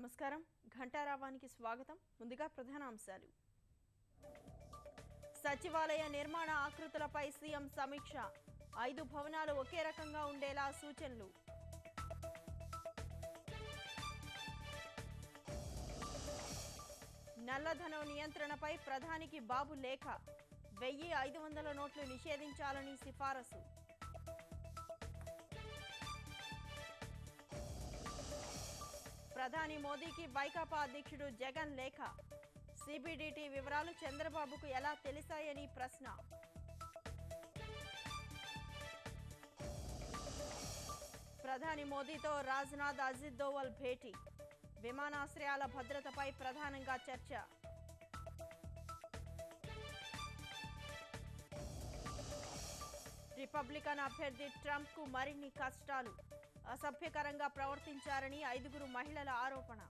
నమస్కారం ఘంటారావానికి స్వాగతం ముందుగా ప్రధాన అంశాలు సచివాలయ నిర్మాణ ఆకృతులపై సీఎం సమీక్ష 5 భవనాలు ఒకే రకంగా ఉండేలా సూచనలు నల్లధనం నియంత్రణపై ప్రధానికి బాబు లేఖ 1500 నోట్లు నిషేధించాలని సిఫారసు ప్రధాని మోదీకి వైకాపా అధ్యక్షుడు జగన్ లేఖ సిబిడిటి వివరాలు చంద్రబాబుకు ఎలా తెలిసాయని ప్రశ్న ప్రధాని మోదీతో రాజ్నాథ్ అజిత్ దోవల్ భేటీ విమానాశ్రయాల భద్రతపై ప్రధానంగా చర్చ రిపబ్లికన్ అభ్యర్థి ట్రంప్కు మరిన్ని కష్టాలు అసభ్యకరంగా ప్రవర్తించారని 5 మహిళల ఆరోపణ